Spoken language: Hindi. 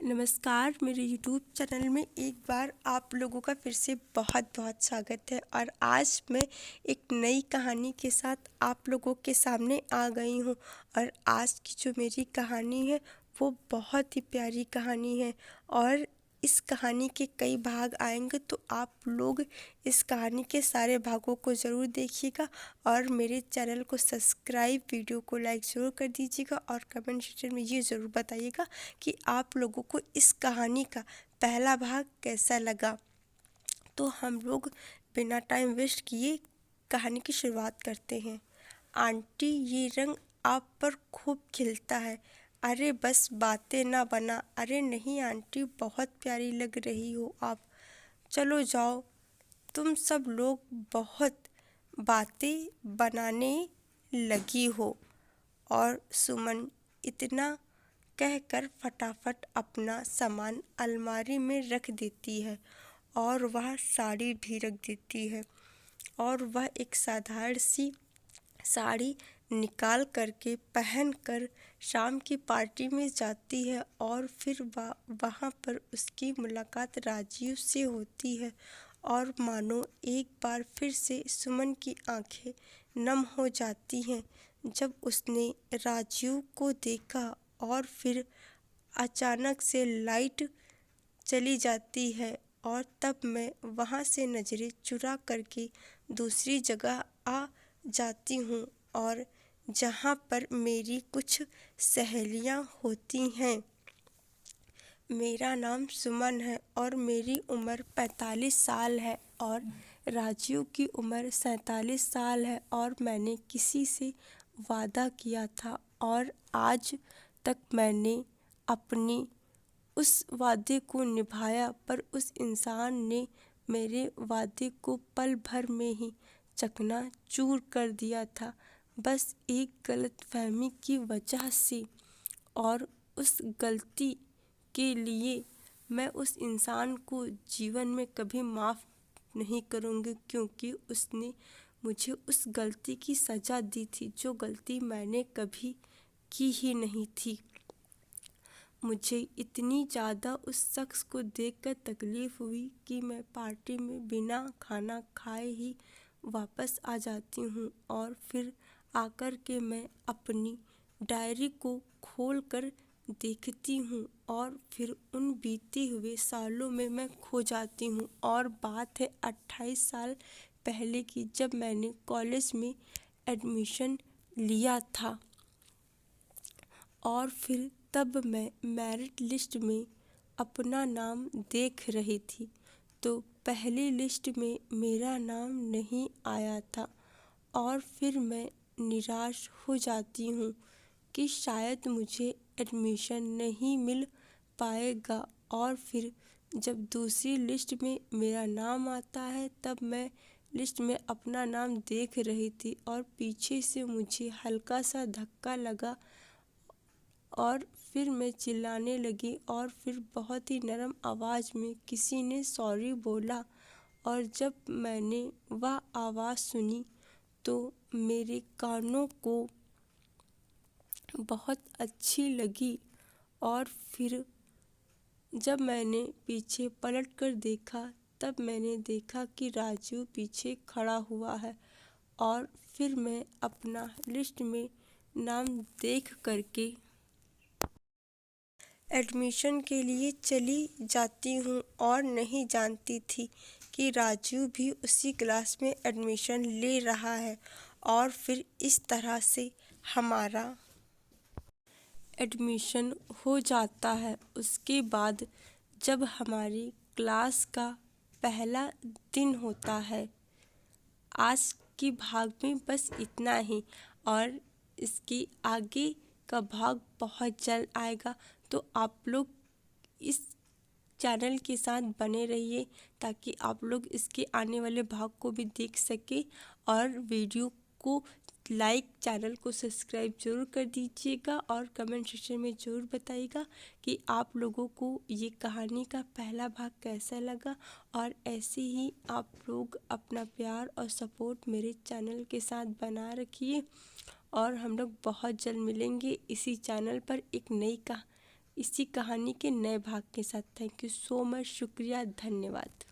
नमस्कार, मेरे यूट्यूब चैनल में एक बार आप लोगों का फिर से बहुत बहुत स्वागत है। और आज मैं एक नई कहानी के साथ आप लोगों के सामने आ गई हूँ। और आज की जो मेरी कहानी है वो बहुत ही प्यारी कहानी है। और इस कहानी के कई भाग आएंगे, तो आप लोग इस कहानी के सारे भागों को ज़रूर देखिएगा और मेरे चैनल को सब्सक्राइब, वीडियो को लाइक ज़रूर कर दीजिएगा और कमेंट सेक्शन में ये ज़रूर बताइएगा कि आप लोगों को इस कहानी का पहला भाग कैसा लगा। तो हम लोग बिना टाइम वेस्ट किए कहानी की शुरुआत करते हैं। आंटी, ये रंग आप पर खूब खिलता है। अरे बस बातें ना बना। अरे नहीं आंटी, बहुत प्यारी लग रही हो आप। चलो जाओ, तुम सब लोग बहुत बातें बनाने लगी हो। और सुमन इतना कहकर फटाफट अपना सामान अलमारी में रख देती है और वह साड़ी भी रख देती है। और वह एक साधारण सी साड़ी निकाल करके पहन कर शाम की पार्टी में जाती है। और फिर वहाँ पर उसकी मुलाकात राजीव से होती है। और मानो एक बार फिर से सुमन की आंखें नम हो जाती हैं जब उसने राजीव को देखा। और फिर अचानक से लाइट चली जाती है और तब मैं वहाँ से नज़रें चुरा करके दूसरी जगह आ जाती हूँ, और जहाँ पर मेरी कुछ सहेलियाँ होती हैं। मेरा नाम सुमन है और मेरी उम्र 45 साल है और राजीव की उम्र 47 साल है। और मैंने किसी से वादा किया था और आज तक मैंने अपनी उस वादे को निभाया, पर उस इंसान ने मेरे वादे को पल भर में ही चकनाचूर कर दिया था, बस एक गलतफहमी की वजह से। और उस गलती के लिए मैं उस इंसान को जीवन में कभी माफ़ नहीं करूँगी, क्योंकि उसने मुझे उस गलती की सज़ा दी थी जो गलती मैंने कभी की ही नहीं थी। मुझे इतनी ज़्यादा उस शख्स को देखकर तकलीफ़ हुई कि मैं पार्टी में बिना खाना खाए ही वापस आ जाती हूँ। और फिर आकर के मैं अपनी डायरी को खोल कर देखती हूँ और फिर उन बीते हुए सालों में मैं खो जाती हूँ। और बात है 28 साल पहले की, जब मैंने कॉलेज में एडमिशन लिया था। और फिर तब मैं मेरिट लिस्ट में अपना नाम देख रही थी, तो पहली लिस्ट में मेरा नाम नहीं आया था। और फिर मैं निराश हो जाती हूँ कि शायद मुझे एडमिशन नहीं मिल पाएगा। और फिर जब दूसरी लिस्ट में मेरा नाम आता है, तब मैं लिस्ट में अपना नाम देख रही थी और पीछे से मुझे हल्का सा धक्का लगा और फिर मैं चिल्लाने लगी। और फिर बहुत ही नरम आवाज़ में किसी ने सॉरी बोला। और जब मैंने वह आवाज़ सुनी तो मेरे कानों को बहुत अच्छी लगी। और फिर जब मैंने पीछे पलट कर देखा, तब मैंने देखा कि राजू पीछे खड़ा हुआ है। और फिर मैं अपना लिस्ट में नाम देख करके एडमिशन के लिए चली जाती हूँ और नहीं जानती थी कि राजू भी उसी क्लास में एडमिशन ले रहा है। और फिर इस तरह से हमारा एडमिशन हो जाता है। उसके बाद जब हमारी क्लास का पहला दिन होता है। आज की भाग में बस इतना ही, और इसके आगे का भाग बहुत जल्द आएगा, तो आप लोग इस चैनल के साथ बने रहिए ताकि आप लोग इसके आने वाले भाग को भी देख सके। और वीडियो को लाइक, चैनल को सब्सक्राइब जरूर कर दीजिएगा और कमेंट सेक्शन में ज़रूर बताइएगा कि आप लोगों को ये कहानी का पहला भाग कैसा लगा। और ऐसे ही आप लोग अपना प्यार और सपोर्ट मेरे चैनल के साथ बना रखिए। और हम लोग बहुत जल्द मिलेंगे इसी चैनल पर एक नई इसी कहानी के नए भाग के साथ। थैंक यू सो मच, शुक्रिया, धन्यवाद।